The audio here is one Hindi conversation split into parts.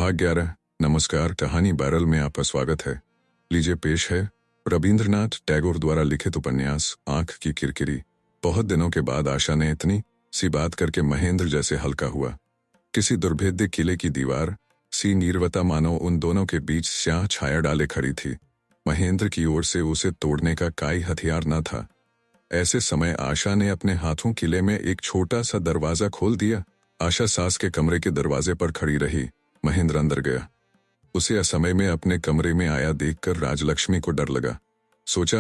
भाग 11। नमस्कार, कहानी बैरल में आपका स्वागत है। लीजिए पेश है रविंद्रनाथ टैगोर द्वारा लिखित उपन्यास आंख की किरकिरी। बहुत दिनों के बाद आशा ने इतनी सी बात करके महेंद्र जैसे हल्का हुआ। किसी दुर्भेद्य किले की दीवार सी नीरवता मानो उन दोनों के बीच स्याह छाया डाले खड़ी थी। महेंद्र की ओर से उसे तोड़ने का कोई हथियार न था। ऐसे समय आशा ने अपने हाथों किले में एक छोटा सा दरवाजा खोल दिया। आशा सास के कमरे के दरवाजे पर खड़ी रही। महेंद्र अंदर गया। उसे असमय में अपने कमरे में आया देखकर राजलक्ष्मी को डर लगा। सोचा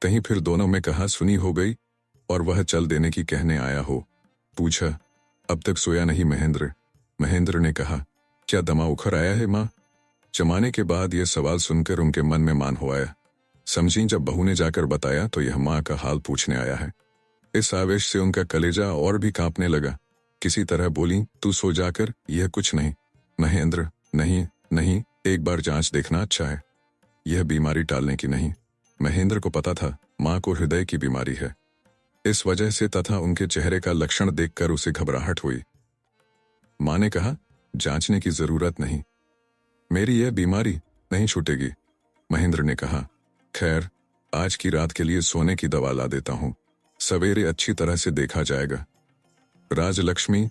कहीं फिर दोनों में कहा सुनी हो गई और वह चल देने की कहने आया हो। पूछा, अब तक सोया नहीं महेंद्र? महेंद्र ने कहा, क्या दमा उखर आया है माँ? जमाने के बाद यह सवाल सुनकर उनके मन में मान हो आया। समझी जब बहू ने जाकर बताया तो यह माँ का हाल पूछने आया है। इस आवेश से उनका कलेजा और भी कांपने लगा। किसी तरह बोली, तू सो जाकर, यह कुछ नहीं। महेंद्र, नहीं नहीं, एक बार जांच देखना अच्छा है, यह बीमारी टालने की नहीं। महेंद्र को पता था माँ को हृदय की बीमारी है। इस वजह से तथा उनके चेहरे का लक्षण देखकर उसे घबराहट हुई। माँ ने कहा, जांचने की जरूरत नहीं, मेरी यह बीमारी नहीं छूटेगी। महेंद्र ने कहा, खैर आज की रात के लिए सोने की दवा ला देता हूं, सवेरे अच्छी तरह से देखा जाएगा। राजलक्ष्मी,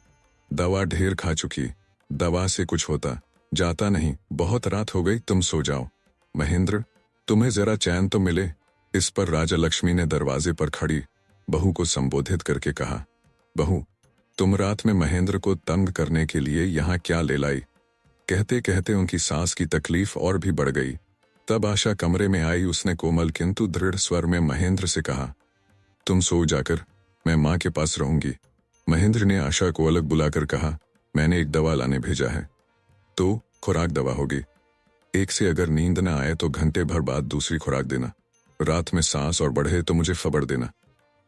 दवा ढेर खा चुकी, दवा से कुछ होता जाता नहीं, बहुत रात हो गई, तुम सो जाओ। महेंद्र, तुम्हें जरा चैन तो मिले। इस पर राजलक्ष्मी ने दरवाजे पर खड़ी बहू को संबोधित करके कहा, बहू, तुम रात में महेंद्र को तंग करने के लिए यहाँ क्या ले लाई? कहते कहते उनकी सांस की तकलीफ और भी बढ़ गई। तब आशा कमरे में आई। उसने कोमल किंतु दृढ़ स्वर में महेंद्र से कहा, तुम सो जाकर, मैं माँ के पास रहूंगी। महेंद्र ने आशा को अलग बुलाकर कहा, मैंने एक दवा लाने भेजा है, तो खुराक दवा होगी। एक से अगर नींद न आए तो घंटे भर बाद दूसरी खुराक देना। रात में सांस और बढ़े तो मुझे खबर देना।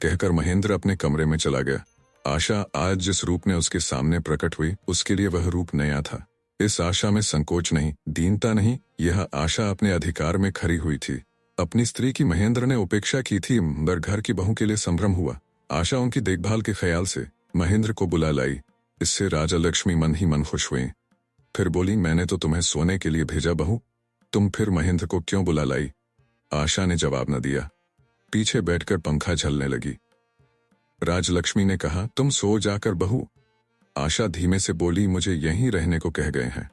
कहकर महेंद्र अपने कमरे में चला गया। आशा आज जिस रूप में उसके सामने प्रकट हुई उसके लिए वह रूप नया था। इस आशा में संकोच नहीं, दीनता नहीं, यह आशा अपने अधिकार में खड़ी हुई थी। अपनी स्त्री की महेंद्र ने उपेक्षा की थी, मगर घर की बहू के लिए संभ्रम हुआ। आशा उनकी देखभाल के ख्याल से महेंद्र को बुला लाई। इससे राजलक्ष्मी मन ही मन खुश हुई। फिर बोली, मैंने तो तुम्हें सोने के लिए भेजा बहू, तुम फिर महेंद्र को क्यों बुला लाई? आशा ने जवाब न दिया, पीछे बैठकर पंखा झलने लगी। राजलक्ष्मी ने कहा, तुम सो जाकर बहू। आशा धीमे से बोली, मुझे यहीं रहने को कह गए हैं।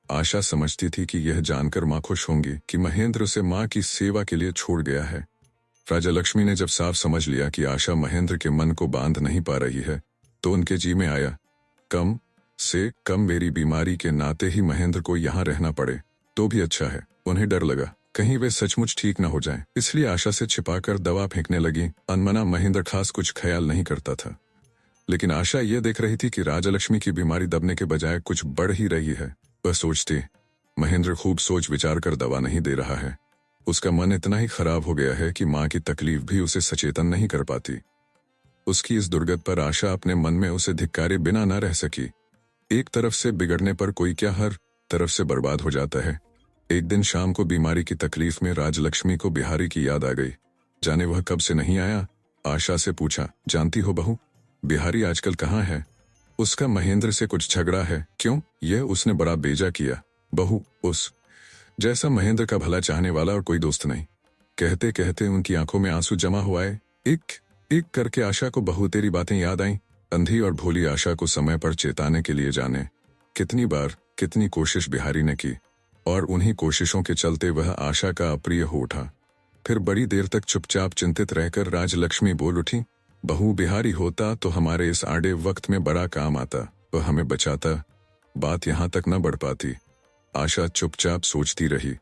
आशा समझती थी कि यह जानकर माँ खुश होंगी कि महेंद्र उसे माँ की सेवा के लिए छोड़ गया है। राजलक्ष्मी ने जब साफ समझ लिया कि आशा महेंद्र के मन को बांध नहीं पा रही है तो उनके जी में आया, कम से कम मेरी बीमारी के नाते ही महेंद्र को यहाँ रहना पड़े तो भी अच्छा है। उन्हें डर लगा कहीं वे सचमुच ठीक न हो जाएं, इसलिए आशा से छिपाकर दवा फेंकने लगी। अनमना महेंद्र खास कुछ ख्याल नहीं करता था, लेकिन आशा ये देख रही थी कि राजलक्ष्मी की बीमारी दबने के बजाय कुछ बढ़ ही रही है। वह सोचती, महेंद्र खूब सोच विचार कर दवा नहीं दे रहा है, उसका मन इतना ही खराब हो गया है कि माँ की तकलीफ भी उसे सचेतन नहीं कर पाती। उसकी इस दुर्गत पर आशा अपने मन में उसे धिक्कारे बिना न रह सकी। एक तरफ से बिगड़ने पर कोई क्या हर तरफ से बर्बाद हो जाता है। एक दिन शाम को बीमारी की तकलीफ में राजलक्ष्मी को बिहारी की याद आ गई। जाने वह कब से नहीं आया। आशा से पूछा, जानती हो बहू, बिहारी आजकल कहाँ है? उसका महेंद्र से कुछ झगड़ा है। क्यों? यह उसने बड़ा बेजा किया। बहू, उस जैसा महेंद्र का भला चाहने वाला और कोई दोस्त नहीं। कहते कहते उनकी आंखों में आंसू जमा हो आए। एक एक करके आशा को बहू तेरी बातें याद आईं। अंधी और भोली आशा को समय पर चेताने के लिए जाने कितनी बार कितनी कोशिश बिहारी ने की, और उन्हीं कोशिशों के चलते वह आशा का अप्रिय हो उठा। फिर बड़ी देर तक चुपचाप चिंतित रहकर राजलक्ष्मी बोल उठी, बहू, बिहारी होता तो हमारे इस आड़े वक्त में बड़ा काम आता, वह हमें बचाता, बात यहाँ तक न बढ़ पाती। आशा चुपचाप सोचती रही।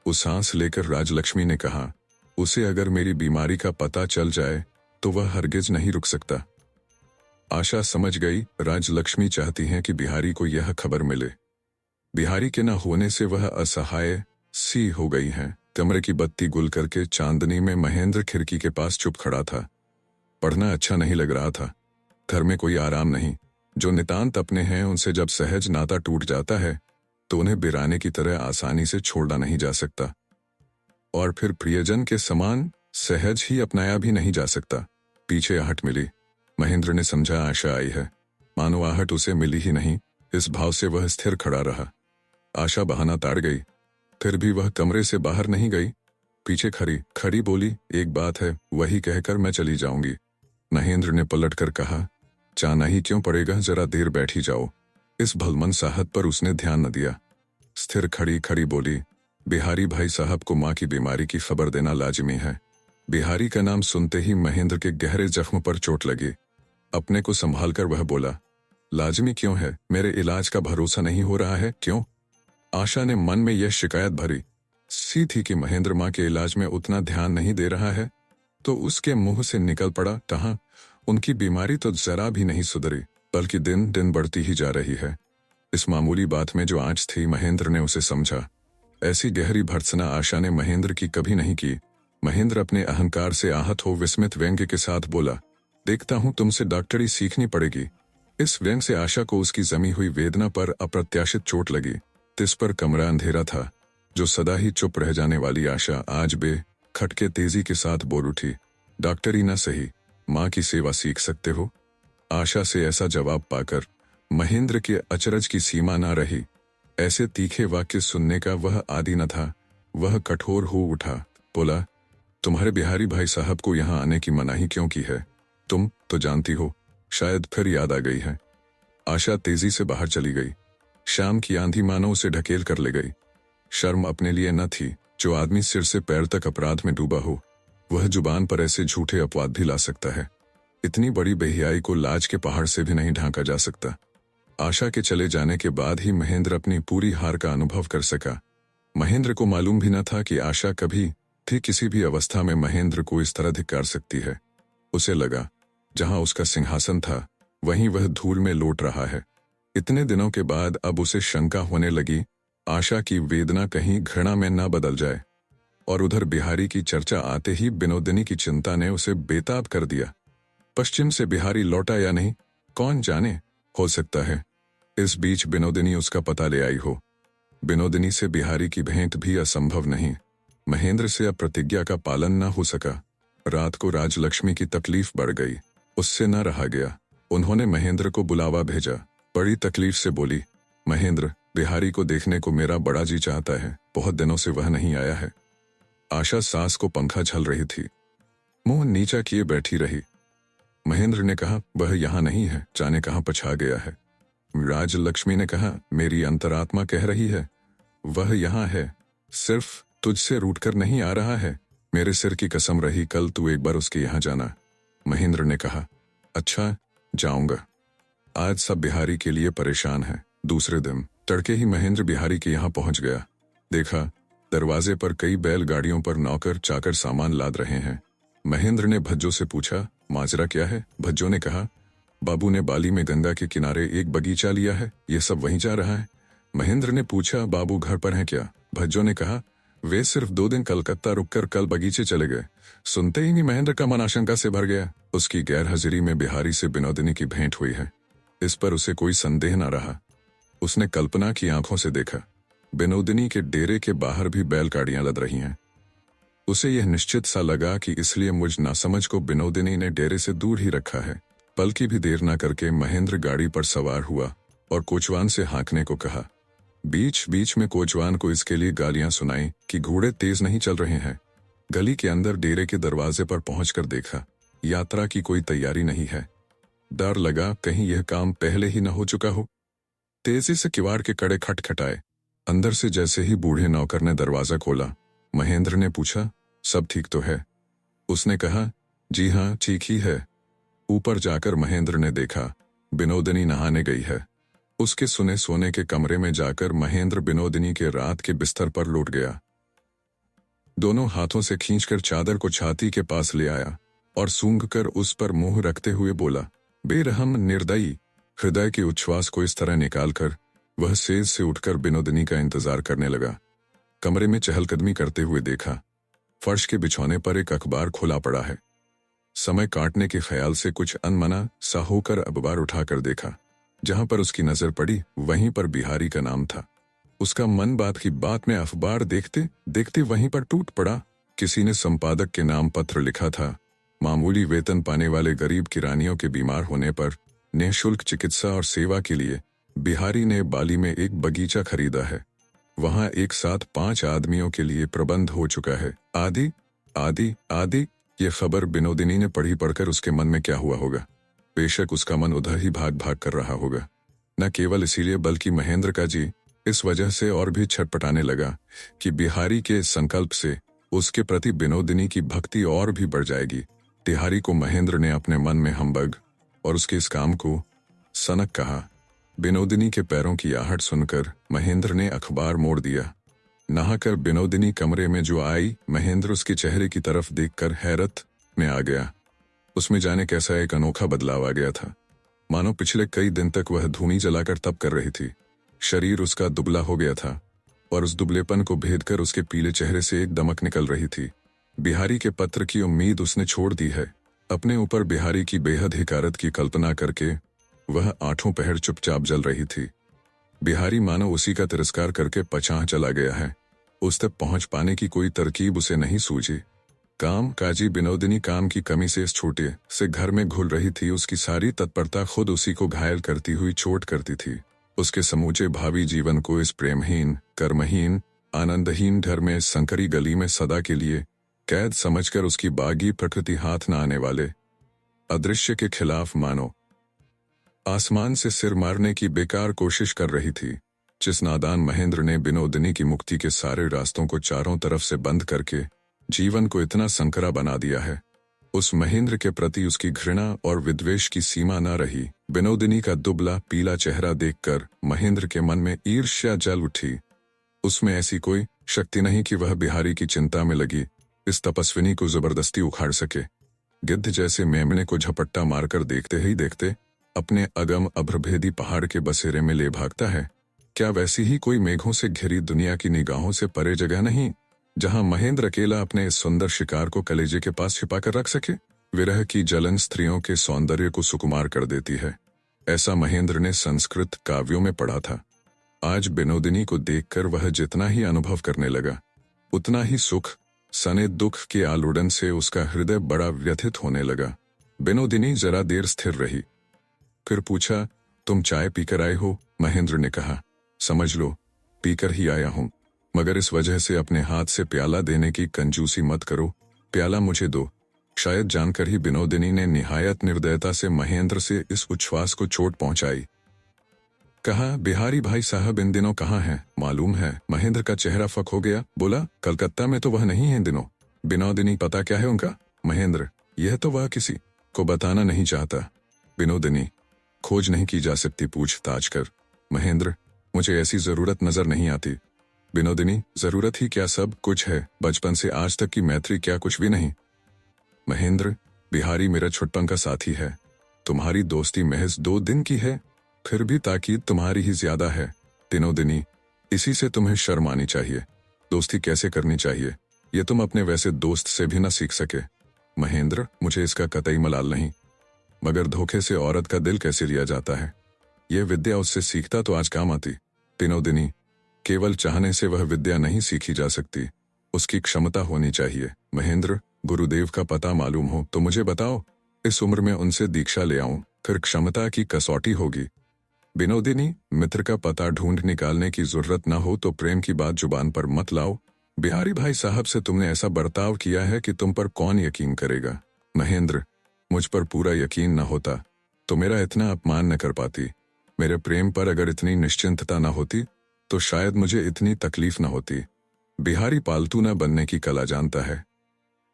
उस सांस लेकर राजलक्ष्मी ने कहा, उसे अगर मेरी बीमारी का पता चल जाए तो वह हरगिज नहीं रुक सकता। आशा समझ गई राजलक्ष्मी चाहती हैं कि बिहारी को यह खबर मिले। बिहारी के न होने से वह असहाय सी हो गई हैं। कमरे की बत्ती गुल करके चांदनी में महेंद्र खिड़की के पास चुप खड़ा था। पढ़ना अच्छा नहीं लग रहा था। घर में कोई आराम नहीं। जो नितांत अपने हैं उनसे जब सहज नाता टूट जाता है तो उन्हें बिराने की तरह आसानी से छोड़ा नहीं जा सकता, और फिर प्रियजन के समान सहज ही अपनाया भी नहीं जा सकता। पीछे आहट मिली। महेंद्र ने समझा आशा आई है, मानो आहट उसे मिली ही नहीं। इस भाव से वह स्थिर खड़ा रहा। आशा बहाना ताड़ गई। फिर भी वह कमरे से बाहर नहीं गई। पीछे खड़ी खड़ी बोली, एक बात है, वही कहकर मैं चली जाऊंगी। महेंद्र ने पलटकर कहा, जाना ही क्यों पड़ेगा, जरा देर बैठी जाओ। इस भलमन साहब पर उसने ध्यान न दिया। स्थिर खड़ी खड़ी बोली, बिहारी भाई साहब को माँ की बीमारी की खबर देना लाजिमी है। बिहारी का नाम सुनते ही महेंद्र के गहरे जख्म पर चोट लगी। अपने को संभालकर वह बोला, लाजिमी क्यों है, मेरे इलाज का भरोसा नहीं हो रहा है, क्यों? आशा ने मन में यह शिकायत भरी सी थी कि महेंद्र माँ के इलाज में उतना ध्यान नहीं दे रहा है, तो उसके मुंह से निकल पड़ा, कहा, उनकी बीमारी तो जरा भी नहीं सुधरी, बल्कि दिन दिन बढ़ती ही जा रही है। इस मामूली बात में जो आंच थी, महेंद्र ने उसे समझा। ऐसी गहरी भर्त्सना आशा ने महेंद्र की कभी नहीं की। महेंद्र अपने अहंकार से आहत हो विस्मित व्यंग्य के साथ बोला, देखता हूं तुमसे डॉक्टरी सीखनी पड़ेगी। इस व्यंग्य से आशा को उसकी जमी हुई वेदना पर अप्रत्याशित चोट लगी। तिस पर कमरा अंधेरा था। जो सदा ही चुप रह जाने वाली आशा आज खटके तेजी के साथ बोल उठी, डॉक्टरी न सही, माँ की सेवा सीख सकते हो। आशा से ऐसा जवाब पाकर महेंद्र के अचरज की सीमा न रही। ऐसे तीखे वाक्य सुनने का वह आदी न था। वह कठोर हो उठा, बोला, तुम्हारे बिहारी भाई साहब को यहाँ आने की मनाही क्यों की है? तुम तो जानती हो, शायद फिर याद आ गई है। आशा तेजी से बाहर चली गई। शाम की आंधी मानो उसे ढकेल कर ले गई। शर्म अपने लिए न थी। जो आदमी सिर से पैर तक अपराध में डूबा हो, वह जुबान पर ऐसे झूठे अपवाद भी ला सकता है। इतनी बड़ी बेहियाई को लाज के पहाड़ से भी नहीं ढांका जा सकता। आशा के चले जाने के बाद ही महेंद्र अपनी पूरी हार का अनुभव कर सका। महेंद्र को मालूम भी न था कि आशा कभी भी किसी भी अवस्था में महेंद्र को इस तरह धिक्कार सकती है। उसे लगा, जहां उसका सिंहासन था, वहीं वह धूल में लौट रहा है। इतने दिनों के बाद अब उसे शंका होने लगी, आशा की वेदना कहीं घृणा में न बदल जाए। और उधर बिहारी की चर्चा आते ही विनोदिनी की चिंता ने उसे बेताब कर दिया। पश्चिम से बिहारी लौटा या नहीं, कौन जाने, हो सकता है इस बीच विनोदिनी उसका पता ले आई हो। विनोदिनी से बिहारी की भेंट भी असंभव नहीं। महेंद्र से अब प्रतिज्ञा का पालन न हो सका। रात को राजलक्ष्मी की तकलीफ बढ़ गई। उससे न रहा गया। उन्होंने महेंद्र को बुलावा भेजा। बड़ी तकलीफ से बोली, महेंद्र, बिहारी को देखने को मेरा बड़ा जी चाहता है, बहुत दिनों से वह नहीं आया है। आशा सास को पंखा झल रही थी, मुंह नीचा किए बैठी रही। महेंद्र ने कहा, वह यहाँ नहीं है, जाने कहाँ पछा गया है। राजलक्ष्मी ने कहा, मेरी अंतरात्मा कह रही है वह यहाँ है, सिर्फ तुझसे रूठकर नहीं आ रहा है। मेरे सिर की कसम रही, कल तू एक बार उसके यहाँ जाना। महेंद्र ने कहा, अच्छा, जाऊंगा। आज सब बिहारी के लिए परेशान है। दूसरे दिन तड़के ही महेंद्र बिहारी के यहाँ पहुंच गया। देखा, दरवाजे पर कई बैलगाड़ियों पर नौकर चाकर सामान लाद रहे हैं। महेंद्र ने भज्जो से पूछा, माजरा क्या है? भज्जो ने कहा, बाबू ने बाली में गंगा के किनारे एक बगीचा लिया है, ये सब वहीं जा रहा है। महेंद्र ने पूछा, बाबू घर पर हैं क्या? भज्जो ने कहा, वे सिर्फ 2 दिन कलकत्ता रुककर कल बगीचे चले गए। सुनते ही महेंद्र का मन आशंका से भर गया। उसकी गैर हाजिरी में बिहारी से विनोदिनी की भेंट हुई है, इस पर उसे कोई संदेह न रहा। उसने कल्पना की आंखों से देखा, विनोदिनी के डेरे के बाहर भी बैलगाड़ियां लद रही हैं। उसे यह निश्चित सा लगा कि इसलिए मुझ नासमझ को विनोदिनी ने डेरे से दूर ही रखा है। पल की भी देर न करके महेंद्र गाड़ी पर सवार हुआ और कोचवान से हाँकने को कहा। बीच बीच में कोचवान को इसके लिए गालियां सुनाई कि घोड़े तेज नहीं चल रहे हैं। गली के अंदर डेरे के दरवाजे पर पहुंचकर देखा, यात्रा की कोई तैयारी नहीं है। डर लगा कहीं यह काम पहले ही न हो चुका हो। तेजी से किवाड़ के कड़े खटखटाए। अंदर से जैसे ही बूढ़े नौकर ने दरवाजा खोला, महेंद्र ने पूछा, सब ठीक तो है? उसने कहा, जी हाँ, ठीक ही है। ऊपर जाकर महेंद्र ने देखा, विनोदिनी नहाने गई है। उसके सुने सोने के कमरे में जाकर महेंद्र विनोदिनी के रात के बिस्तर पर लौट गया। दोनों हाथों से खींचकर चादर को छाती के पास ले आया और सूंघकर उस पर मुंह रखते हुए बोला, बेरहम निर्दयी। हृदय के उच्छ्वास को इस तरह निकालकर वह सेज से उठकर विनोदिनी का इंतजार करने लगा। कमरे में चहलकदमी करते हुए देखा, फर्श के बिछौने पर एक अखबार खुला पड़ा है। समय काटने के ख्याल से कुछ अनमना सा होकर अखबार उठाकर देखा। जहां पर उसकी नजर पड़ी वहीं पर बिहारी का नाम था। उसका मन बात की बात में अखबार देखते देखते वहीं पर टूट पड़ा। किसी ने संपादक के नाम पत्र लिखा था, मामूली वेतन पाने वाले गरीब किरानियों के बीमार होने पर निःशुल्क चिकित्सा और सेवा के लिए बिहारी ने बाली में एक बगीचा खरीदा है। वहां एक साथ 5 आदमियों के लिए प्रबंध हो चुका है। आदि आदि आदि ये खबर विनोदिनी ने पढ़कर उसके मन में क्या हुआ होगा। बेशक उसका मन उधर ही भाग भाग कर रहा होगा। न केवल इसीलिए बल्कि महेंद्र का जी इस वजह से और भी छटपटाने लगा कि बिहारी के संकल्प से उसके प्रति विनोदिनी की भक्ति और भी बढ़ जाएगी। तिहारी को महेंद्र ने अपने मन में हम्बग और उसके इस काम को सनक कहा। विनोदिनी के पैरों की आहट सुनकर महेंद्र ने अखबार मोड़ दिया। नहाकर विनोदिनी कमरे में जो आई, महेंद्र उसके चेहरे की तरफ देखकर हैरत में आ गया। उसमें जाने कैसा एक अनोखा बदलाव आ गया था। मानो पिछले कई दिन तक वह धूनी जलाकर तप कर रही थी। शरीर उसका दुबला हो गया था और उस दुबलेपन को भेदकर उसके पीले चेहरे से एक दमक निकल रही थी। बिहारी के पत्र की उम्मीद उसने छोड़ दी है। अपने ऊपर बिहारी की बेहद हिकारत की कल्पना करके वह आठों पहर चुपचाप जल रही थी। बिहारी मानो उसी का तिरस्कार करके पचाह चला गया है। उस तक पहुंच पाने की कोई तरकीब उसे नहीं सूझी। काम काजी विनोदिनी काम की कमी से इस छोटे से घर में घुल रही थी। उसकी सारी तत्परता खुद उसी को घायल करती हुई चोट करती थी। उसके समूचे भावी जीवन को इस प्रेमहीन, कर्महीन, आनंदहीन घर में संकरी गली में सदा के लिए कैद समझकर उसकी बागी प्रकृति हाथ न आने वाले अदृश्य के खिलाफ मानो आसमान से सिर मारने की बेकार कोशिश कर रही थी। जिस नादान महेंद्र ने विनोदिनी की मुक्ति के सारे रास्तों को चारों तरफ से बंद करके जीवन को इतना संकरा बना दिया है, उस महेंद्र के प्रति उसकी घृणा और विद्वेष की सीमा न रही। विनोदिनी का दुबला पीला चेहरा देखकर महेंद्र के मन में ईर्ष्या जल उठी। उसमें ऐसी कोई शक्ति नहीं कि वह बिहारी की चिंता में लगी इस तपस्विनी को जबरदस्ती उखाड़ सके। गिद्ध जैसे मेमने को झपट्टा मारकर देखते ही देखते अपने अगम अभ्रभेदी पहाड़ के बसेरे में ले भागता है, क्या वैसी ही कोई मेघों से घिरी दुनिया की निगाहों से परे जगह नहीं जहां महेंद्र अकेला अपने इस सुंदर शिकार को कलेजे के पास छिपाकर रख सके। विरह की जलन स्त्रियों के सौंदर्य को सुकुमार कर देती है, ऐसा महेंद्र ने संस्कृत काव्यों में पढ़ा था। आज विनोदिनी को देखकर वह जितना ही अनुभव करने लगा, उतना ही सुख सने दुख के आलोड़न से उसका हृदय बड़ा व्यथित होने लगा। विनोदिनी जरा देर स्थिर रही, फिर पूछा, तुम चाय पीकर आए हो? महेंद्र ने कहा, समझ लो पीकर ही आया हूं, मगर इस वजह से अपने हाथ से प्याला देने की कंजूसी मत करो। प्याला मुझे दो। शायद जानकर ही विनोदिनी ने निहायत निर्दयता से महेंद्र से इस उच्छ्वास को चोट पहुंचाई। कहा, बिहारी भाई साहब इन दिनों कहाँ हैं? मालूम है? महेंद्र का चेहरा फक हो गया। बोला, कलकत्ता में तो वह नहीं है इन दिनों। विनोदिनी, पता क्या है उनका? महेंद्र, यह तो वह किसी को बताना नहीं चाहता। विनोदिनी, खोज नहीं की जा सकती पूछताछ कर। महेंद्र, मुझे ऐसी जरूरत नजर नहीं आती। विनोदिनी, जरूरत ही क्या, सब कुछ है। बचपन से आज तक की मैत्री क्या कुछ भी नहीं। महेंद्र, बिहारी मेरा छुटपन का साथी है। तुम्हारी दोस्ती महज 2 दिन की है, फिर भी ताकीद तुम्हारी ही ज्यादा है। विनोदिनी, इसी से तुम्हें शर्म आनी चाहिए। दोस्ती कैसे करनी चाहिए ये तुम अपने वैसे दोस्त से भी न सीख सके। महेंद्र, मुझे इसका कतई मलाल नहीं, मगर धोखे से औरत का दिल कैसे लिया जाता है, यह विद्या उससे सीखता तो आज काम आती। विनोदिनी, केवल चाहने से वह विद्या नहीं सीखी जा सकती, उसकी क्षमता होनी चाहिए। महेंद्र, गुरुदेव का पता मालूम हो तो मुझे बताओ, इस उम्र में उनसे दीक्षा ले आऊं, फिर क्षमता की कसौटी होगी। विनोदिनी, मित्र का पता ढूंढ निकालने की जरूरत न हो तो प्रेम की बात जुबान पर मत लाओ। बिहारी भाई साहब से तुमने ऐसा बर्ताव किया है कि तुम पर कौन यकीन करेगा। महेंद्र, मुझ पर पूरा यकीन न होता तो मेरा इतना अपमान न कर पाती। मेरे प्रेम पर अगर इतनी निश्चिंतता न होती तो शायद मुझे इतनी तकलीफ न होती। बिहारी पालतू न बनने की कला जानता है।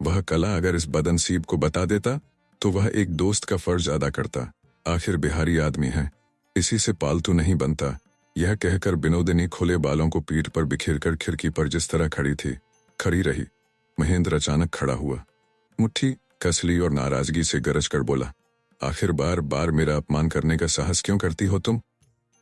वह कला अगर इस बदनसीब को बता देता तो वह एक दोस्त का फर्ज अदा करता। आखिर बिहारी आदमी है, इसी से पालतू नहीं बनता। यह कहकर विनोदिनी खुले बालों को पीठ पर बिखेरकर खिड़की पर जिस तरह खड़ी थी, खड़ी रही। महेंद्र अचानक खड़ा हुआ, मुट्ठी कस ली और नाराजगी से गरज कर बोला, आखिर बार बार मेरा अपमान करने का साहस क्यों करती हो तुम?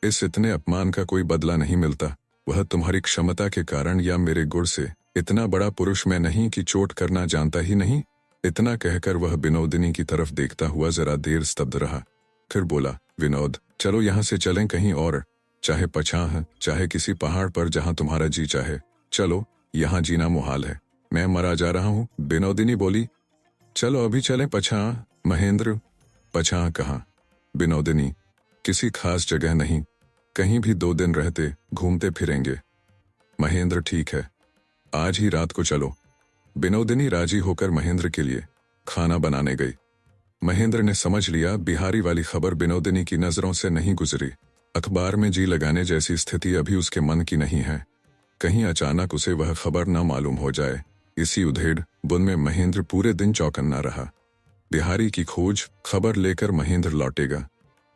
इस इतने अपमान का कोई बदला नहीं मिलता। वह तुम्हारी क्षमता के कारण या मेरे गुण से। इतना बड़ा पुरुष मैं नहीं कि चोट करना जानता ही नहीं। इतना कहकर वह विनोदिनी की तरफ देखता हुआ जरा देर स्तब्ध रहा, फिर बोला, विनोद, चलो यहाँ से चलें कहीं और, चाहे पछाह, चाहे किसी पहाड़ पर जहाँ तुम्हारा जी चाहे। चलो, यहाँ जीना मुहाल है, मैं मरा जा रहा हूँ। विनोदिनी बोली, चलो अभी चलें पछाह। महेंद्र, पछाह कहाँ? विनोदिनी, किसी खास जगह नहीं, कहीं भी 2 दिन रहते घूमते फिरेंगे। महेंद्र ठीक है, आज ही रात को चलो। विनोदिनी राजी होकर महेंद्र के लिए खाना बनाने गई। महेंद्र ने समझ लिया बिहारी वाली खबर विनोदिनी की नजरों से नहीं गुजरी। अखबार में जी लगाने जैसी स्थिति अभी उसके मन की नहीं है। कहीं अचानक उसे वह खबर न मालूम हो जाए। इसी उधेड़ बुन में महेंद्र पूरे दिन चौकन्ना रहा। बिहारी की खोज खबर लेकर महेंद्र लौटेगा,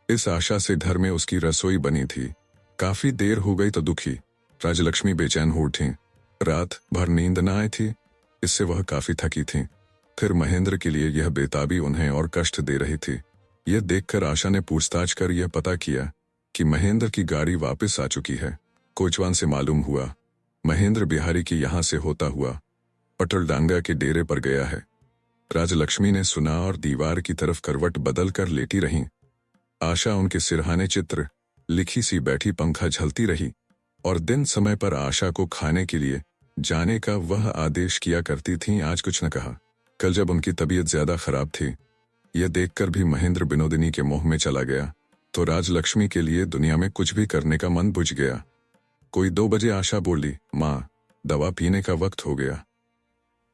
इस आशा से घर में उसकी रसोई बनी थी। काफी देर हो गई तो दुखी राजलक्ष्मी बेचैन हो उठी। रात भर नींद न आई थी, इससे वह काफी थकी थी। फिर महेंद्र के लिए यह बेताबी उन्हें और कष्ट दे रही थी। यह देखकर आशा ने पूछताछ कर यह पता किया कि महेंद्र की गाड़ी वापस आ चुकी है। कोचवान से मालूम हुआ महेंद्र बिहारी की यहां से होता हुआ पटलडांगा के डेरे पर गया है। राजलक्ष्मी ने सुना और दीवार की तरफ करवट बदल कर लेटी रही। आशा उनके सिरहाने चित्र लिखी सी बैठी पंखा झलती रही और दिन समय पर आशा को खाने के लिए जाने का वह आदेश किया करती थीं। आज कुछ न कहा। कल जब उनकी तबीयत ज्यादा खराब थी, यह देखकर भी महेंद्र विनोदिनी के मोह में चला गया, तो राजलक्ष्मी के लिए दुनिया में कुछ भी करने का मन बुझ गया। कोई 2 बजे आशा बोली, माँ दवा पीने का वक्त हो गया।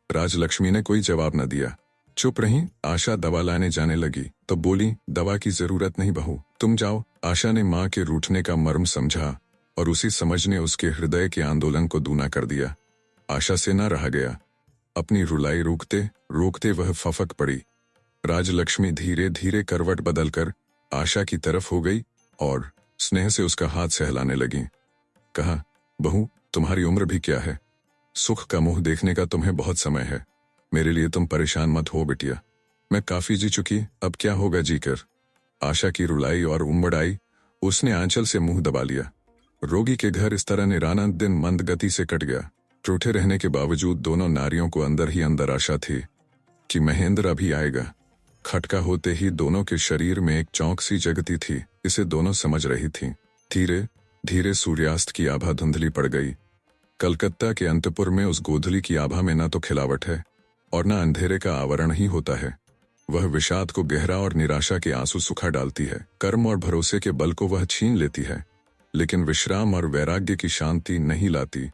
राजलक्ष्मी ने कोई जवाब न दिया, चुप रही। आशा दवा लाने जाने लगी तो बोली, दवा की जरूरत नहीं बहू, तुम जाओ। आशा ने माँ के रूठने का मर्म समझा और उसी समझ ने उसके हृदय के आंदोलन को दूना कर दिया। आशा से न रहा गया। अपनी रुलाई रोकते रोकते वह फफक पड़ी। राजलक्ष्मी धीरे धीरे करवट बदलकर आशा की तरफ हो गई और स्नेह से उसका हाथ सहलाने लगी। कहा, बहू तुम्हारी उम्र भी क्या है, सुख का मुंह देखने का तुम्हें बहुत समय है। मेरे लिए तुम परेशान मत हो बिटिया, मैं काफी जी चुकी, अब क्या होगा जीकर। आशा की रुलाई और उम्मड़ आई। उसने आंचल से मुंह दबा लिया। रोगी के घर इस तरह निराना दिन मंद गति से कट गया। रूठे रहने के बावजूद दोनों नारियों को अंदर ही अंदर आशा थी कि महेंद्र अभी आएगा। खटका होते ही दोनों के शरीर में एक चौंक सी जगती थी, इसे दोनों समझ रही थीं। धीरे धीरे सूर्यास्त की आभा धुंधली पड़ गई। कलकत्ता के अंतपुर में उस गोधली की आभा में न तो खिलावट है और न अंधेरे का आवरण ही होता है। वह विषाद को गहरा और निराशा के आंसू सुखा डालती है। कर्म और भरोसे के बल को वह छीन लेती है, लेकिन विश्राम और वैराग्य की शांति नहीं लाती।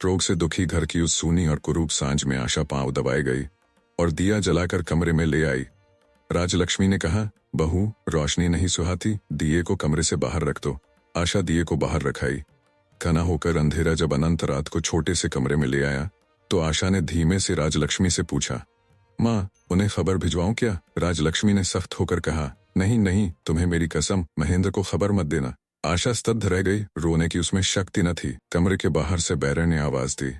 रोग से दुखी घर की उस सूनी और कुरूप सांझ में आशा पांव दबाए गई और दिया जलाकर कमरे में ले आई। राजलक्ष्मी ने कहा, बहू रोशनी नहीं सुहाती, दिए को कमरे से बाहर रख दो। आशा दिए को बाहर रखाई। घना होकर अंधेरा जब अनंत रात को छोटे से कमरे में ले आया तो आशा ने धीमे से राजलक्ष्मी से पूछा, माँ उन्हें खबर भिजवाऊं क्या। राजलक्ष्मी ने सख्त होकर कहा, नहीं नहीं, तुम्हें मेरी कसम, महेंद्र को खबर मत देना। आशा स्तब्ध रह गई। रोने की उसमें शक्ति न थी। कमरे के बाहर से बैरन ने आवाज दी,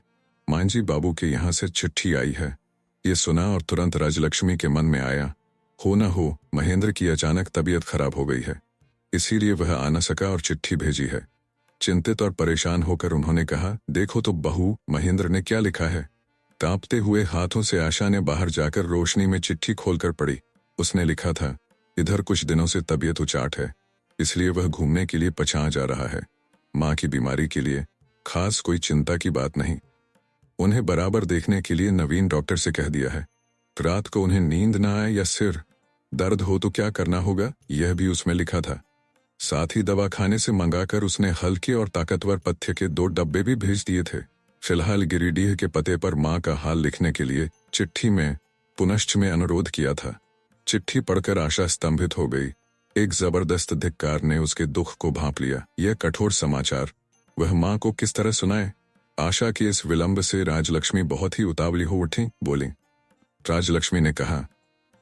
मांझी बाबू के यहाँ से चिट्ठी आई है। ये सुना और तुरंत राजलक्ष्मी के मन में आया, हो न हो महेंद्र की अचानक तबीयत खराब हो गई है, इसीलिए वह आ न सका और चिट्ठी भेजी है। चिंतित और परेशान होकर उन्होंने कहा, देखो तो बहू, महेंद्र ने क्या लिखा है। कांपते हुए हाथों से आशा ने बाहर जाकर रोशनी में चिट्ठी खोलकर पढ़ी। उसने लिखा था, इधर कुछ दिनों से तबीयत उचाट है, इसलिए वह घूमने के लिए पछां जा रहा है। माँ की बीमारी के लिए खास कोई चिंता की बात नहीं। उन्हें बराबर देखने के लिए नवीन डॉक्टर से कह दिया है। रात को उन्हें नींद न आए या सिर दर्द हो तो क्या करना होगा, यह भी उसमें लिखा था। साथ ही दवा खाने से मंगाकर उसने हल्के और ताकतवर पथ्य के 2 डब्बे भी भेज दिए थे। फिलहाल गिरिडीह के पते पर माँ का हाल लिखने के लिए चिट्ठी में पुनश्च में अनुरोध किया था। चिट्ठी पढ़कर आशा स्तंभित हो गई। एक जबरदस्त धिक्कार ने उसके दुख को भांप लिया। यह कठोर समाचार वह माँ को किस तरह सुनाए। आशा के इस विलंब से राजलक्ष्मी बहुत ही उतावली हो उठी। बोली, राजलक्ष्मी ने कहा,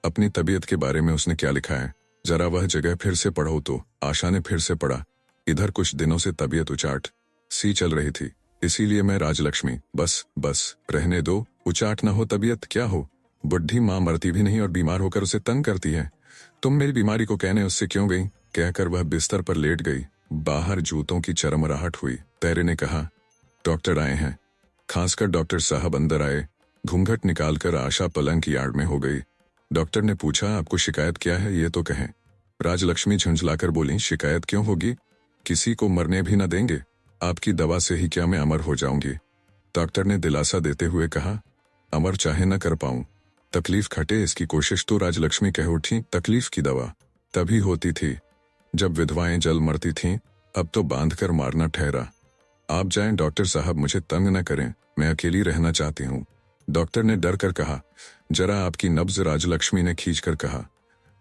अपनी तबीयत के बारे में उसने क्या लिखा है, जरा वह जगह फिर से पढ़ो तो। आशा ने फिर से पढ़ा। इधर कुछ दिनों से तबीयत उचाट सी चल रही थी, इसीलिए मैं राजलक्ष्मी, बस रहने दो, उचाट न हो तबीयत क्या हो, बुढ़ी माँ मरती भी नहीं और बीमार होकर उसे तंग करती है। तुम मेरी बीमारी को कहने उससे क्यों गई। कहकर वह बिस्तर पर लेट गई। बाहर जूतों की चरमराहट हुई। पैरे ने कहा, डॉक्टर आए हैं। खासकर डॉक्टर साहब अंदर आए। घूंघट निकालकर आशा पलंग की आड़ में हो गई। डॉक्टर ने पूछा, आपको शिकायत क्या है, ये तो कहें। राजलक्ष्मी झुंझलाकर बोली, शिकायत क्यों होगी, किसी को मरने भी न देंगे, आपकी दवा से ही क्या मैं अमर हो जाऊंगी। डॉक्टर ने दिलासा देते हुए कहा, अमर चाहे न कर पाऊं, तकलीफ खटे इसकी कोशिश तो। राजलक्ष्मी कह उठी, तकलीफ की दवा तभी होती थी जब विधवाएं जल मरती थीं, अब तो बांधकर मारना ठहरा। आप जाएं डॉक्टर साहब, मुझे तंग न करें, मैं अकेली रहना चाहती हूँ। डॉक्टर ने डर कर कहा। जरा आपकी नब्ज, राजलक्ष्मी ने खींचकर कहा।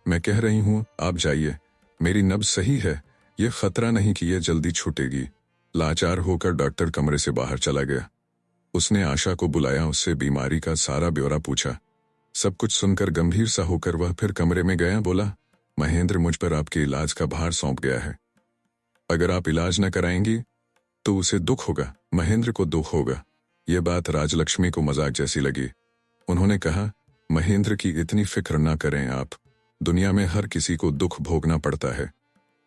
मैं कह रही हूँ आप जाइए, मेरी नब्ज सही है, ये खतरा नहीं कि ये जल्दी छूटेगी। लाचार होकर डॉक्टर कमरे से बाहर चला गया। उसने आशा को बुलाया, उससे बीमारी का सारा ब्यौरा पूछा। सब कुछ सुनकर गंभीर सा होकर वह फिर कमरे में गया। बोला, महेंद्र मुझ पर आपके इलाज का भार सौंप गया है। अगर आप इलाज न कराएंगी तो उसे दुख होगा, महेंद्र को दुख होगा। यह बात राजलक्ष्मी को मजाक जैसी लगी। उन्होंने कहा, महेंद्र की इतनी फिक्र ना करें आप, दुनिया में हर किसी को दुख भोगना पड़ता है।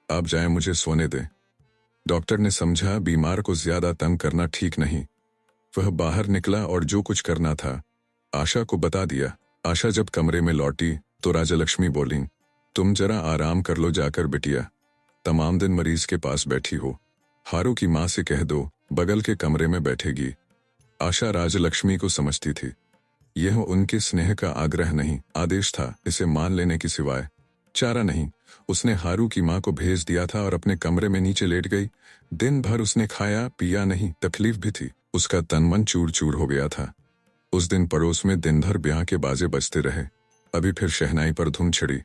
आप जाएं, मुझे सोने दें। डॉक्टर ने समझा बीमार को ज्यादा तंग करना ठीक नहीं। वह बाहर निकला और जो कुछ करना था आशा को बता दिया। आशा जब कमरे में लौटी तो राजलक्ष्मी बोली, तुम जरा आराम कर लो जाकर बिटिया, तमाम दिन मरीज के पास बैठी हो। हारू की माँ से कह दो बगल के कमरे में बैठेगी। आशा राजलक्ष्मी को समझती थी। यह उनके स्नेह का आग्रह नहीं, आदेश था। इसे मान लेने की सिवाय चारा नहीं। उसने हारू की माँ को भेज दिया था और अपने कमरे में नीचे लेट गई। दिन भर उसने खाया पिया नहीं, तकलीफ भी थी। उसका तन मन चूर चूर हो गया था। उस दिन पड़ोस में दिन भर ब्याह के बाजे बजते रहे। अभी फिर शहनाई पर धुन छिड़ी।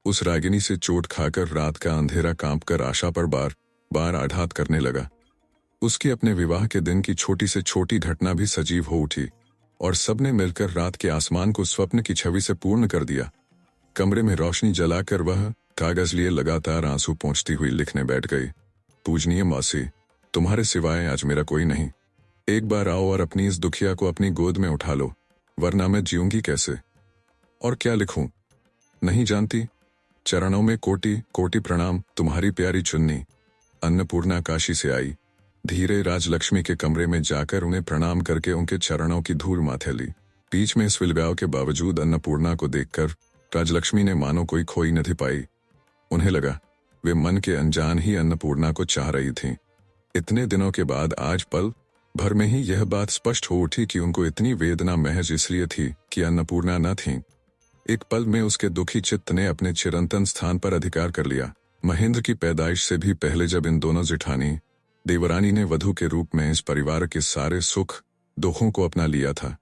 उस रागिनी से चोट खाकर रात का अंधेरा कांपकर आशा पर बार बार आघात करने लगा। उसकी अपने विवाह के दिन की छोटी से छोटी घटना भी सजीव हो उठी और सबने मिलकर रात के आसमान को स्वप्न की छवि से पूर्ण कर दिया। कमरे में रोशनी जलाकर वह कागज लिए लगातार आंसू पोंछती हुई लिखने बैठ गई। पूजनीय मौसी, तुम्हारे सिवाय आज मेरा कोई नहीं। एक बार आओ और अपनी इस दुखिया को अपनी गोद में उठा लो, वरना मैं जीऊंगी कैसे। और क्या लिखूं? नहीं जानती। चरणों में कोटि कोटि प्रणाम, तुम्हारी प्यारी चुन्नी। अन्नपूर्णा काशी से आई। धीरे राजलक्ष्मी के कमरे में जाकर उन्हें प्रणाम करके उनके चरणों की धूल माथे ली। बीच में इस विलगाव के बावजूद अन्नपूर्णा को देखकर राजलक्ष्मी ने मानो कोई खोई न पाई। उन्हें लगा वे मन के अनजान ही अन्नपूर्णा को चाह रही थीं। इतने दिनों के बाद आज पल भर में ही यह बात स्पष्ट हो उठी कि उनको इतनी वेदना महज इसलिए थी कि अन्नपूर्णा न थीं। एक पल में उसके दुखी चित्त ने अपने चिरंतन स्थान पर अधिकार कर लिया। महेंद्र की पैदाइश से भी पहले जब इन दोनों जेठानी देवरानी ने वधू के रूप में इस परिवार के सारे सुख दुखों को अपना लिया था,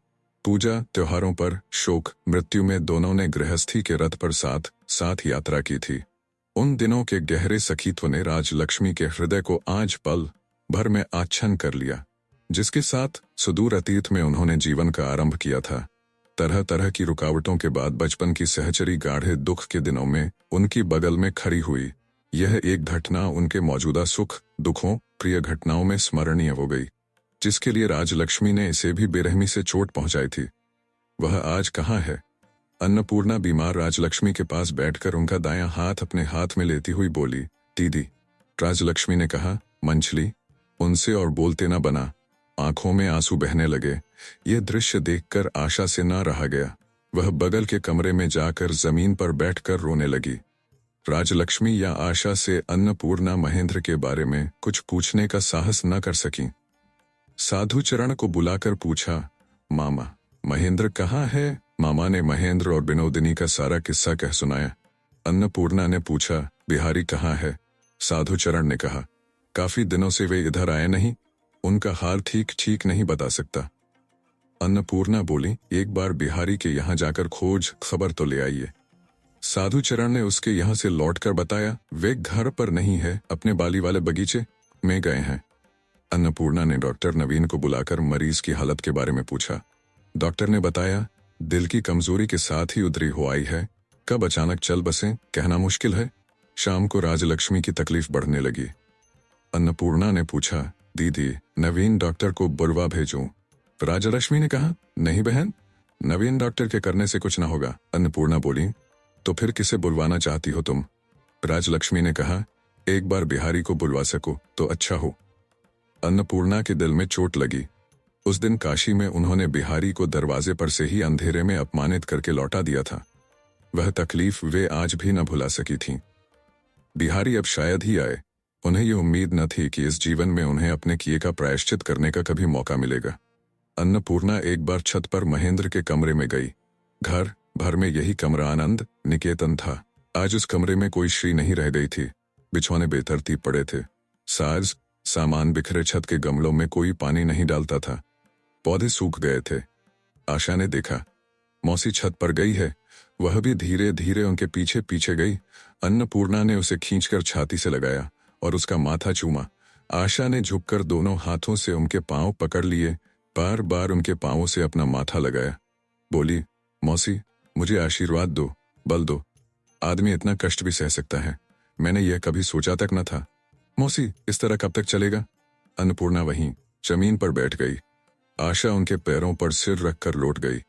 पूजा त्योहारों पर, शोक मृत्यु में दोनों ने गृहस्थी के रथ पर साथ साथ यात्रा की थी। उन दिनों के गहरे सखीत्व ने राजलक्ष्मी के हृदय को आज पल भर में आच्छन्न कर लिया। जिसके साथ सुदूर अतीत में उन्होंने जीवन का आरंभ किया था, तरह तरह की रुकावटों के बाद बचपन की सहचरी गाढ़े दुख के दिनों में उनकी बगल में खड़ी हुई यह एक घटना उनके मौजूदा सुख दुखों प्रिय घटनाओं में स्मरणीय हो गई, जिसके लिए राजलक्ष्मी ने इसे भी बेरहमी से चोट पहुंचाई थी। वह आज कहाँ है? अन्नपूर्णा बीमार राजलक्ष्मी के पास बैठकर उनका दायां हाथ अपने हाथ में लेती हुई बोली, दीदी। राजलक्ष्मी ने कहा, मंछली, उनसे और बोलते न बना। आंखों में आंसू बहने लगे। यह दृश्य देखकर आशा से ना रहा गया। वह बगल के कमरे में जाकर जमीन पर बैठकर रोने लगी। राजलक्ष्मी या आशा से अन्नपूर्णा महेंद्र के बारे में कुछ पूछने का साहस न कर सकी। साधुचरण को बुलाकर पूछा, मामा महेंद्र कहाँ है? मामा ने महेंद्र और विनोदिनी का सारा किस्सा कह सुनाया। अन्नपूर्णा ने पूछा, बिहारी कहाँ है? साधुचरण ने कहा, काफी दिनों से वे इधर आए नहीं, उनका हाल ठीक नहीं बता सकता। अन्नपूर्णा बोली, एक बार बिहारी के यहाँ जाकर खोज खबर तो ले आइए। साधुचरण ने उसके यहाँ से लौटकर बताया, वे घर पर नहीं है, अपने बाली वाले बगीचे में गए हैं। अन्नपूर्णा ने डॉक्टर नवीन को बुलाकर मरीज की हालत के बारे में पूछा। डॉक्टर ने बताया, दिल की कमजोरी के साथ ही उधरी हो आई है, कब अचानक चल बसे कहना मुश्किल है। शाम को राजलक्ष्मी की तकलीफ बढ़ने लगी। अन्नपूर्णा ने पूछा, दीदी नवीन डॉक्टर को बुलवा भेजूं? राजलक्ष्मी ने कहा, नहीं बहन, नवीन डॉक्टर के करने से कुछ ना होगा। अन्नपूर्णा बोली, तो फिर किसे बुलवाना चाहती हो तुम? राजलक्ष्मी ने कहा, एक बार बिहारी को बुलवा सको तो अच्छा हो। अन्नपूर्णा के दिल में चोट लगी। उस दिन काशी में उन्होंने बिहारी को दरवाजे पर से ही अंधेरे में अपमानित करके लौटा दिया था। वह तकलीफ वे आज भी न भुला सकी थीं। बिहारी अब शायद ही आए। उन्हें ये उम्मीद न थी कि इस जीवन में उन्हें अपने किए का प्रायश्चित करने का कभी मौका मिलेगा। अन्नपूर्णा एक बार छत पर महेंद्र के कमरे में गई। घर भर में यही कमरा आनंद निकेतन था। आज उस कमरे में कोई श्री नहीं रह गई थी। बिछौने बेतरतीब पड़े थे। साज सामान बिखरे, छत के गमलों में कोई पानी नहीं डालता था, पौधे सूख गए थे। आशा ने देखा मौसी छत पर गई है, वह भी धीरे धीरे उनके पीछे पीछे गई। अन्नपूर्णा ने उसे खींचकर छाती से लगाया और उसका माथा चूमा। आशा ने झुककर दोनों हाथों से उनके पांव पकड़ लिए, बार बार उनके पांवों से अपना माथा लगाया। बोली, मौसी मुझे आशीर्वाद दो, बल दो। आदमी इतना कष्ट भी सह सकता है, मैंने यह कभी सोचा तक न था। मौसी इस तरह कब तक चलेगा? अन्नपूर्णा वहीं जमीन पर बैठ गई। आशा उनके पैरों पर सिर रखकर लौट गई।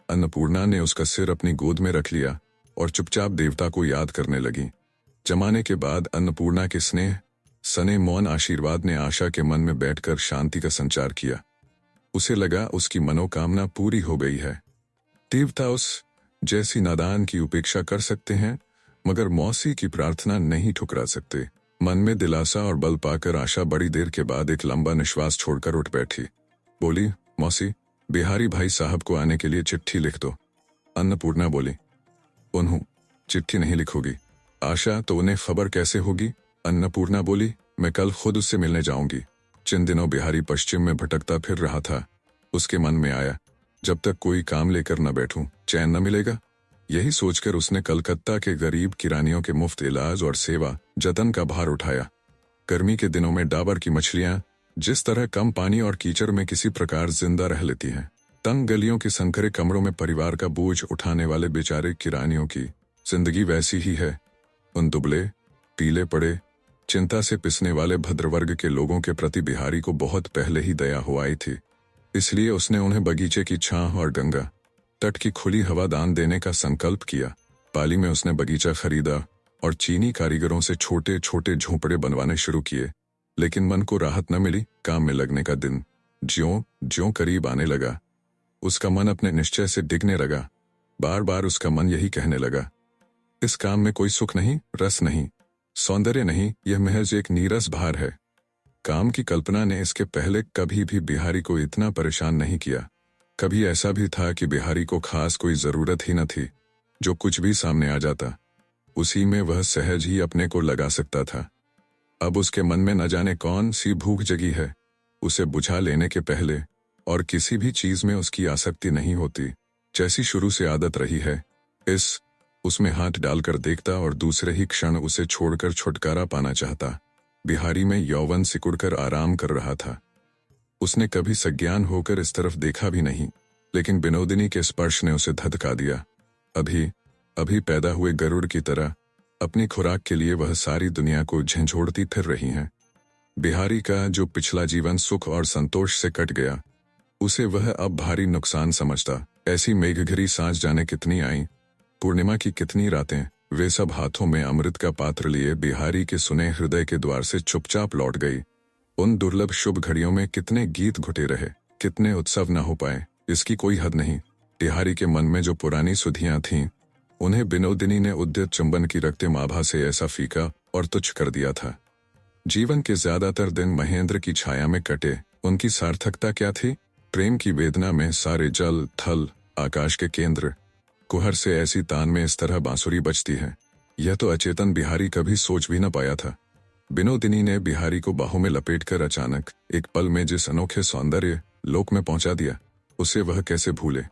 अन्नपूर्णा ने उसका सिर अपनी गोद में रख लिया और चुपचाप देवता को याद करने लगी। जमाने के बाद अन्नपूर्णा के स्नेह सने मौन आशीर्वाद ने आशा के मन में बैठकर शांति का संचार किया। उसे लगा उसकी मनोकामना पूरी हो गई है। देवता उस जैसी नादान की उपेक्षा कर सकते हैं, मगर मौसी की प्रार्थना नहीं ठुकरा सकते। मन में दिलासा और बल पाकर आशा बड़ी देर के बाद एक लंबा निश्वास छोड़कर उठ बैठी। बोली, मौसी बिहारी भाई साहब को आने के लिए चिट्ठी लिख दो। अन्नपूर्णा बोली, उन्हों चिट्ठी नहीं लिखोगी? आशा, तो उन्हें खबर कैसे होगी? अन्नपूर्णा बोली, मैं कल खुद उससे मिलने जाऊंगी। जिन दिनों बिहारी पश्चिम में भटकता फिर रहा था, उसके मन में आया जब तक कोई काम लेकर न बैठूं चैन न मिलेगा। यही सोचकर उसने कलकत्ता के गरीब किरानियों के मुफ्त इलाज और सेवा जतन का भार उठाया। गर्मी के दिनों में डाबर की मछलियां जिस तरह कम पानी और कीचड़ में किसी प्रकार जिंदा रह लेती हैं, तंग गलियों के संकरे कमरों में परिवार का बोझ उठाने वाले बेचारे किरानियों की जिंदगी वैसी ही है। उन दुबले पीले पड़े चिंता से पिसने वाले भद्रवर्ग के लोगों के प्रति बिहारी को बहुत पहले ही दया हो आई थी। इसलिए उसने उन्हें बगीचे की छांव और गंगा तट की खुली हवा दान देने का संकल्प किया। पाली में उसने बगीचा खरीदा और चीनी कारीगरों से छोटे छोटे झोंपड़े बनवाने शुरू किए, लेकिन मन को राहत न मिली। काम में लगने का दिन ज्यों ज्यों करीब आने लगा, उसका मन अपने निश्चय से डिगने लगा। बार बार उसका मन यही कहने लगा, इस काम में कोई सुख नहीं, रस नहीं, सौंदर्य नहीं, यह महज एक नीरस भार है। काम की कल्पना ने इसके पहले कभी भी बिहारी को इतना परेशान नहीं किया। कभी ऐसा भी था कि बिहारी को खास कोई जरूरत ही न थी, जो कुछ भी सामने आ जाता उसी में वह सहज ही अपने को लगा सकता था। अब उसके मन में न जाने कौन सी भूख जगी है, उसे बुझा लेने के पहले और किसी भी चीज में उसकी आसक्ति नहीं होती, जैसी शुरू से आदत रही है। उसमें हाथ डालकर देखता और दूसरे ही क्षण उसे छोड़कर छुटकारा पाना चाहता। बिहारी में यौवन सिकुड़कर आराम कर रहा था। उसने कभी सज्ञान होकर इस तरफ देखा भी नहीं, लेकिन विनोदिनी के स्पर्श ने उसे धधका दिया। अभी पैदा हुए गरुड़ की तरह अपनी खुराक के लिए वह सारी दुनिया को झंझोड़ती फिर रही हैं। बिहारी का जो पिछला जीवन सुख और संतोष से कट गया, उसे वह अब भारी नुकसान समझता। ऐसी मेघघिरी सांझ जाने कितनी आई, पूर्णिमा की कितनी रातें, वे सब हाथों में अमृत का पात्र लिए बिहारी के सुने हृदय के द्वार से चुपचाप लौट गई। उन दुर्लभ शुभ घड़ियों में कितने गीत घुटे रहे, कितने उत्सव न हो पाए, इसकी कोई हद नहीं। बिहारी के मन में जो पुरानी सुधियां थीं, उन्हें विनोदिनी ने उद्यत चुंबन की रक्तिम आभा से ऐसा फीका और तुच्छ कर दिया था। जीवन के ज्यादातर दिन महेंद्र की छाया में कटे, उनकी सार्थकता क्या थी? प्रेम की वेदना में सारे जल थल आकाश के केंद्र कुहर से ऐसी तान में इस तरह बांसुरी बजती है, यह तो अचेतन बिहारी कभी सोच भी न पाया था। विनोदिनी ने बिहारी को बाहों में लपेटकर अचानक एक पल में जिस अनोखे सौंदर्य लोक में पहुंचा दिया, उसे वह कैसे भूले।